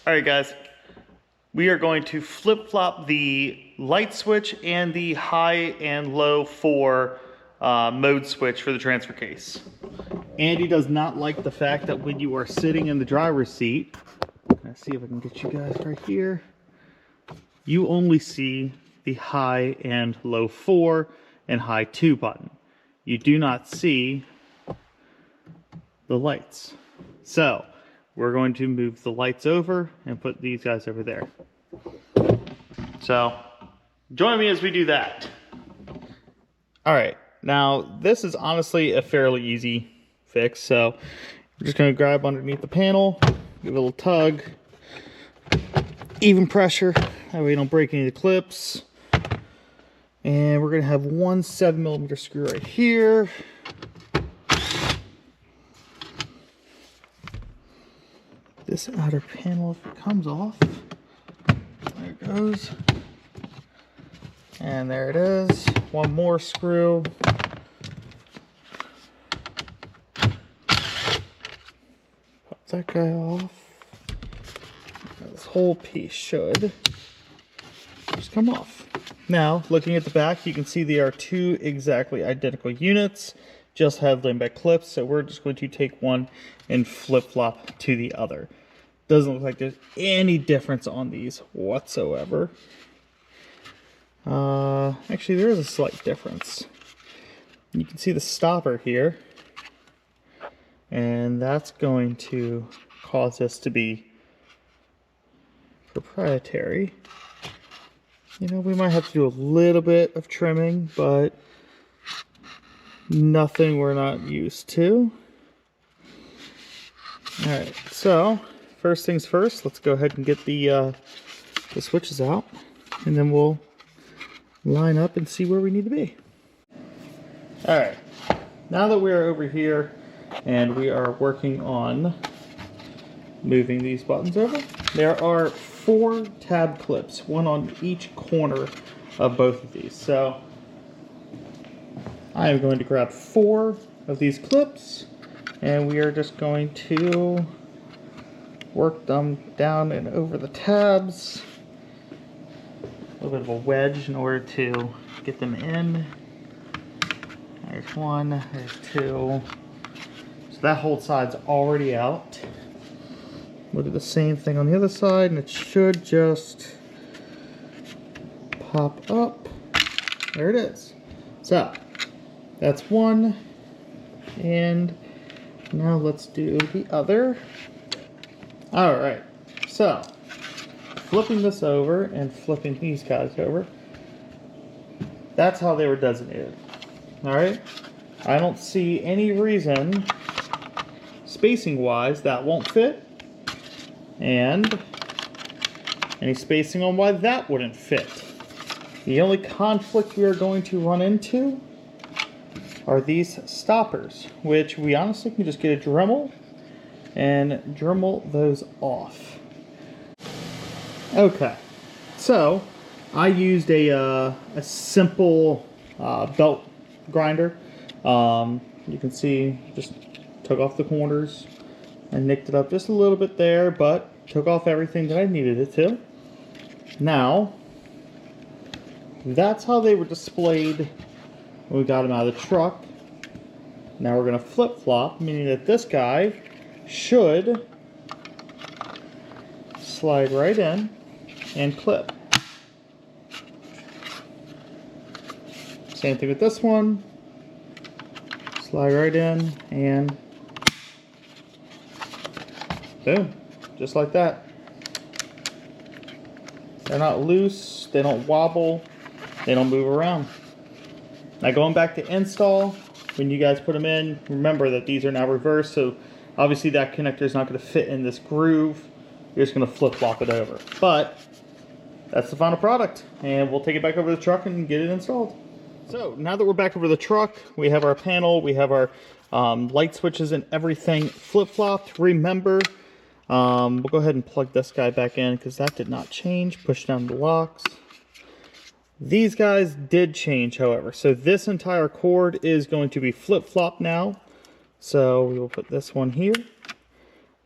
All right, guys, we are going to flip-flop the light switch and the high and low 4 mode switch for the transfer case. Andy does not like the fact that when you are sitting in the driver's seat, let's see if I can get you guys right here, you only see the high and low 4 and high 2 button. You do not see the lights. So we're going to move the lights over and put these guys over there. So join me as we do that. All right, now this is honestly a fairly easy fix. So I'm just going to grab underneath the panel, give it a little tug, even pressure, that way you don't break any of the clips. And we're going to have one 7mm screw right here. This outer panel, if it comes off, there it goes. And there it is. One more screw. Pop that guy off. This whole piece should just come off. Now, looking at the back, you can see they are two exactly identical units, just have limb-back clips, so we're just going to take one and flip-flop to the other. Doesn't look like there's any difference on these whatsoever. Actually, there is a slight difference. You can see the stopper here, and that's going to cause this to be proprietary. You know, we might have to do a little bit of trimming, but nothing we're not used to. Alright, so first things first, let's go ahead and get the switches out, and then we'll line up and see where we need to be. Alright, now that we are over here and we are working on moving these buttons over, there are 4 tab clips, one on each corner of both of these. So I am going to grab 4 of these clips, and we are just going to work them down and over the tabs. A little bit of a wedge in order to get them in. There's 1, there's 2. So that whole side's already out. We'll do the same thing on the other side, and it should just pop up. There it is. So that's 1, and now let's do the other. All right, so flipping this over and flipping these guys over, that's how they were designated. All right, I don't see any reason spacing wise that won't fit, and any spacing on why that wouldn't fit. The only conflict we are going to run into are these stoppers, which we honestly can just get a Dremel and Dremel those off. Okay, so I used a simple belt grinder. You can see, just took off the corners and nicked it up just a little bit there, but took off everything that I needed it to. Now, that's how they were displayed when we got them out of the truck. Now we're going to flip-flop, meaning that this guy should slide right in and clip. Same thing with this one. Slide right in and boom, just like that. They're not loose, they don't wobble, they don't move around. Now going back to install, when you guys put them in, remember that these are now reversed, so obviously that connector is not going to fit in this groove. You're just going to flip-flop it over. But that's the final product, and we'll take it back over to the truck and get it installed. So now that we're back over the truck, we have our panel, we have our light switches and everything flip-flopped. Remember, we'll go ahead and plug this guy back in because that did not change. Push down the locks. These guys did change, however. So this entire cord is going to be flip-flopped now. So we will put this one here,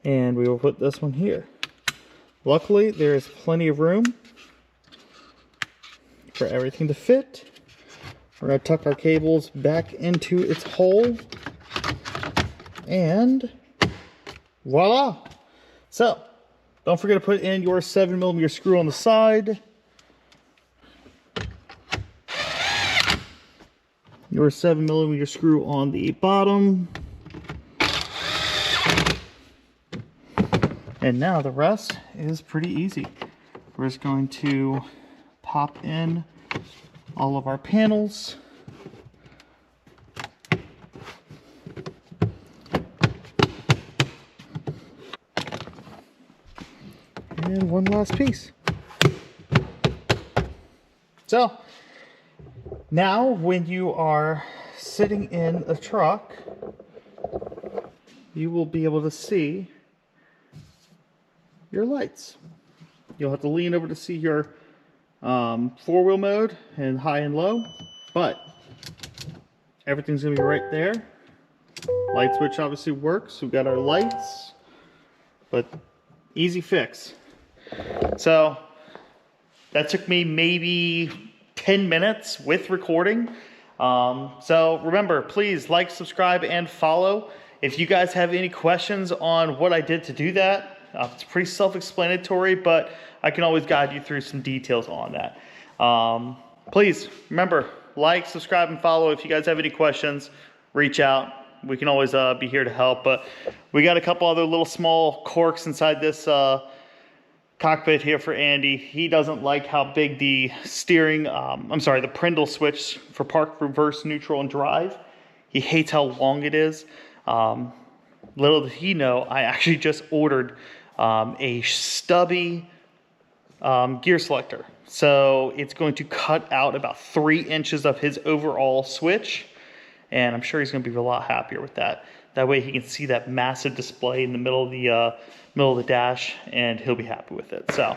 and we will put this one here. Luckily, there is plenty of room for everything to fit. We're going to tuck our cables back into its hole. And voila! So, don't forget to put in your 7mm screw on the side. Your 7mm screw on the bottom. And now the rest is pretty easy. We're just going to pop in all of our panels. And one last piece. So, now when you are sitting in a truck, you will be able to see your lights. You'll have to lean over to see your four-wheel mode and high and low, but everything's gonna be right there. Light switch obviously works. We've got our lights, but easy fix. So that took me maybe 10 minutes with recording. So remember, please like, subscribe, and follow. If you guys have any questions on what I did to do that, it's pretty self-explanatory, but I can always guide you through some details on that. Please remember, like, subscribe, and follow. If you guys have any questions, reach out. We can always be here to help. But we got a couple other little small quirks inside this cockpit here for Andy. He doesn't like how big the steering, the Prindle switch for park, reverse, neutral, and drive. He hates how long it is. Little did he know, I actually just ordered a stubby gear selector. So it's going to cut out about 3 inches of his overall switch. And I'm sure he's going to be a lot happier with that. That way he can see that massive display in the middle of the dash, and he'll be happy with it. So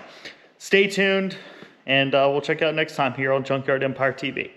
stay tuned, and we'll check out next time here on Junkyard Empire TV.